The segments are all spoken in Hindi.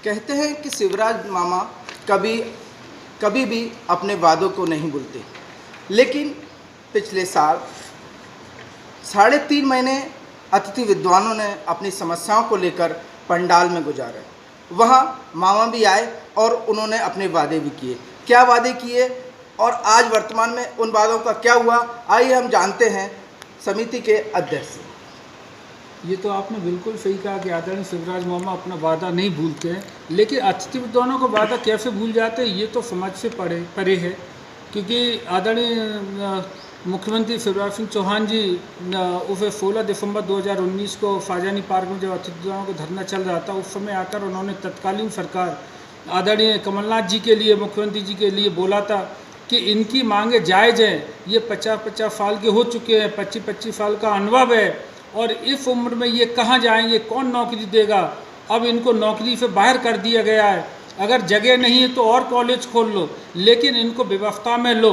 कहते हैं कि शिवराज मामा कभी कभी भी अपने वादों को नहीं भूलते, लेकिन पिछले साल 3.5 महीने अतिथि विद्वानों ने अपनी समस्याओं को लेकर पंडाल में गुजारे। वहाँ मामा भी आए और उन्होंने अपने वादे भी किए। क्या वादे किए और आज वर्तमान में उन वादों का क्या हुआ, आइए हम जानते हैं समिति के अध्यक्ष से। ये तो आपने बिल्कुल सही कहा कि आदरणीय शिवराज मामा अपना वादा नहीं भूलते हैं, लेकिन अतिथि विद्वानों का वादा कैसे भूल जाते हैं ये तो समझ से परे है। क्योंकि आदरणीय मुख्यमंत्री शिवराज सिंह चौहान जी उसे 16 दिसंबर 2019 को फाजानी पार्क में जब अतिथि विद्वानों का धरना चल रहा था, उस समय आकर उन्होंने तत्कालीन सरकार आदरणीय कमलनाथ जी के लिए, मुख्यमंत्री जी के लिए बोला था कि इनकी मांगे जायज़ हैं। ये 50-50 साल के हो चुके हैं, 25-25 साल का अनुभव है और इस उम्र में ये कहाँ जाएंगे, कौन नौकरी देगा। अब इनको नौकरी से बाहर कर दिया गया है। अगर जगह नहीं है तो और कॉलेज खोल लो, लेकिन इनको व्यवस्था में लो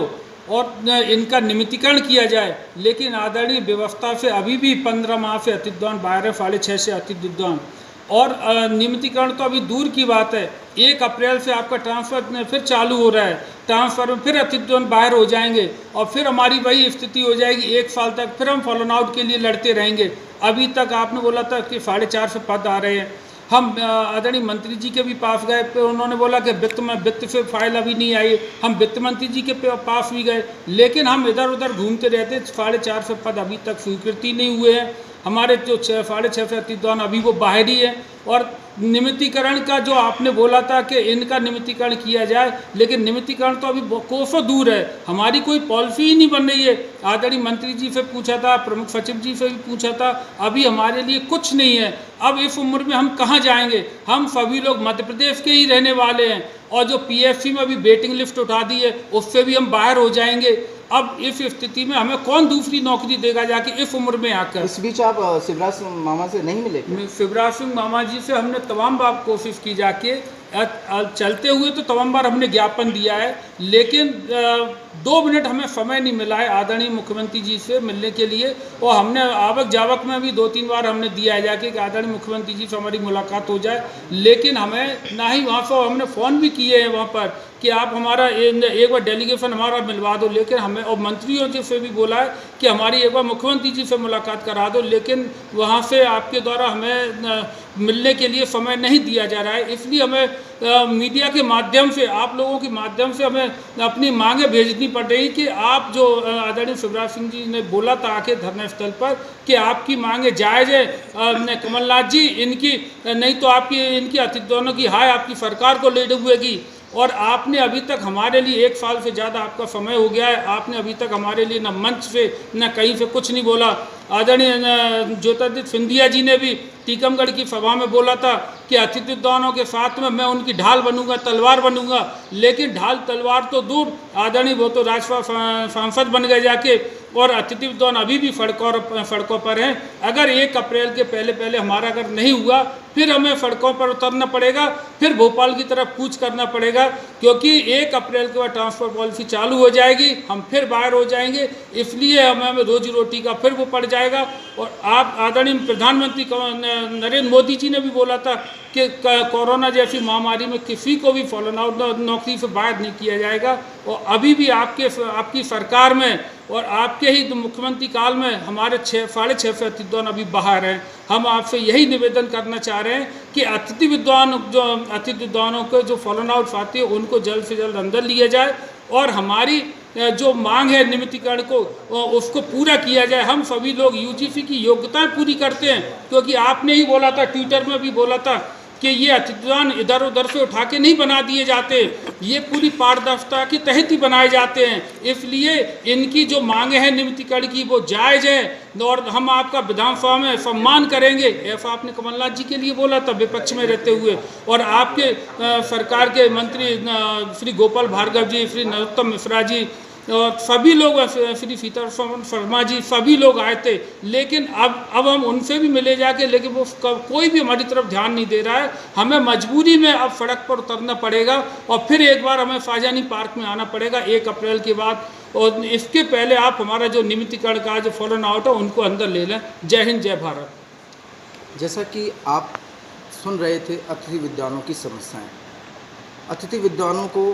और इनका नियमितीकरण किया जाए। लेकिन आदरणीय व्यवस्था से अभी भी 15 माह से अतिथि विद्वान बाहर है, 6.5 से अतिथि विद्वान, और नियमितीकरण तो अभी दूर की बात है। 1 अप्रैल से आपका ट्रांसफ़र फिर चालू हो रहा है, ट्रांसफ़र में फिर अतिथि विद्वान बाहर हो जाएंगे और फिर हमारी वही स्थिति हो जाएगी। 1 साल तक फिर हम फॉलोन आउट के लिए लड़ते रहेंगे। अभी तक आपने बोला था कि 4.5 पद आ रहे हैं। हम आदरणीय मंत्री जी के भी पास गए, फिर उन्होंने बोला कि वित्त से फाइल अभी नहीं आई। हम वित्त मंत्री जी के पास भी गए, लेकिन हम इधर उधर घूमते रहते। 4.5 पद अभी तक स्वीकृति नहीं हुए हैं। हमारे जो 6.5 अतिथि विद्वान अभी वो बाहर ही है। और नियमितीकरण का जो आपने बोला था कि इनका नियमितीकरण किया जाए, लेकिन नियमितीकरण तो अभी कोसों दूर है। हमारी कोई पॉलिसी ही नहीं बन रही है। आदरणीय मंत्री जी से पूछा था, प्रमुख सचिव जी से भी पूछा था, अभी हमारे लिए कुछ नहीं है। अब इस उम्र में हम कहाँ जाएंगे। हम सभी लोग मध्य प्रदेश के ही रहने वाले हैं और जो पीएससी में अभी वेटिंग लिस्ट उठा दी है उससे भी हम बाहर हो जाएंगे। अब इस स्थिति में हमें कौन दूसरी नौकरी देगा जाके इस उम्र में आकर। इस बीच आप शिवराज मामा से नहीं मिले? शिवराज सिंह मामा जी से हमने तमाम बार कोशिश की जाके, चलते हुए तो तमाम बार हमने ज्ञापन दिया है, लेकिन 2 मिनट हमें समय नहीं मिला है आदरणीय मुख्यमंत्री जी से मिलने के लिए। और हमने आवक जावक में भी 2-3 बार हमने दिया है जाके कि आदरणीय मुख्यमंत्री जी से हमारी मुलाकात हो जाए, लेकिन हमें ना ही वहाँ से हमने फ़ोन भी किए हैं वहाँ पर कि आप हमारा एक बार डेलीगेशन हमारा मिलवा दो, लेकिन हमें और मंत्रियों जी से भी बोला है कि हमारी एक बार मुख्यमंत्री जी से मुलाकात करा दो, लेकिन वहाँ से आपके द्वारा हमें मिलने के लिए समय नहीं दिया जा रहा है। इसलिए हमें मीडिया के माध्यम से, आप लोगों के माध्यम से हमें अपनी मांगें भेजनी पड़ रही कि आप जो आदरणीय शिवराज सिंह जी ने बोला था आके धरना स्थल पर कि आपकी मांगें जायज़ है कमलनाथ जी, इनकी नहीं तो आपकी इनकी अतिथि विद्वानों की हाय आपकी सरकार को ले डूबेगी। और आपने अभी तक हमारे लिए 1 साल से ज़्यादा आपका समय हो गया है, आपने अभी तक हमारे लिए न मंच से न कहीं से कुछ नहीं बोला। आदरणीय ज्योतिरादित्य सिंधिया जी ने भी टीकमगढ़ की सभा में बोला था कि अतिथि विद्वानों के साथ में मैं उनकी ढाल बनूंगा, तलवार बनूंगा, लेकिन ढाल तलवार तो दूर, आदरणीय वो तो राज्यसभा सांसद बन गए जाके, और अतिथि विद्वान अभी भी सड़कों पर हैं। अगर 1 अप्रैल के पहले हमारा अगर नहीं हुआ, फिर हमें सड़कों पर उतरना पड़ेगा, फिर भोपाल की तरफ कूच करना पड़ेगा, क्योंकि 1 अप्रैल के बाद ट्रांसफर पॉलिसी चालू हो जाएगी, हम फिर बाहर हो जाएंगे। इसलिए हमें रोजी रोटी का फिर वो पड़ जाएगा। और आप आदरणीय प्रधानमंत्री नरेंद्र मोदी जी ने भी बोला था कि कोरोना जैसी महामारी में किसी को भी फॉलोन आउट नौकरी से बाहर नहीं किया जाएगा। और अभी भी आपकी सरकार में और आपके ही मुख्यमंत्री काल में हमारे 6.5 अतिथि विद्वान अभी बाहर हैं। हम आपसे यही निवेदन करना चाह रहे हैं कि अतिथि विद्वानों को जो फॉलोन आउट आती है उनको जल्द से जल्द अंदर लिया जाए और हमारी जो मांग है नियमितीकरण को उसको पूरा किया जाए। हम सभी लोग यूजीसी की योग्यताएं पूरी करते हैं, क्योंकि आपने ही बोला था, ट्विटर में भी बोला था कि ये अतिथि विद्वान इधर उधर से उठा के नहीं बना दिए जाते, ये पूरी पारदर्शिता के तहत ही बनाए जाते हैं। इसलिए इनकी जो मांगे हैं नियमितीकरण की वो जायज़ है और हम आपका विधानसभा में सम्मान करेंगे, ऐसा आपने कमलनाथ जी के लिए बोला था विपक्ष में रहते हुए। और आपके सरकार के मंत्री श्री गोपाल भार्गव जी, श्री नरोत्तम मिश्रा जी और सभी लोग, श्री सीतारमण शर्मा जी, सभी लोग आए थे, लेकिन अब हम उनसे भी मिले जाके, लेकिन वो कोई भी हमारी तरफ ध्यान नहीं दे रहा है। हमें मजबूरी में अब सड़क पर उतरना पड़ेगा और फिर एक बार हमें फाजानी पार्क में आना पड़ेगा 1 अप्रैल के बाद। और इसके पहले आप हमारा जो नियमितीकरण का जो फॉलोन आउट है उनको अंदर ले लें। जय हिंद, जय भारत। जैसा कि आप सुन रहे थे अतिथि विद्वानों की समस्याएं। अतिथि विद्वानों को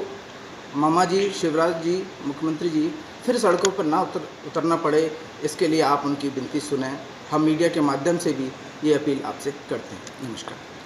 मामा जी, शिवराज जी, मुख्यमंत्री जी फिर सड़कों पर ना उतरना पड़े, इसके लिए आप उनकी विनती सुनें। हम मीडिया के माध्यम से भी ये अपील आपसे करते हैं। नमस्कार।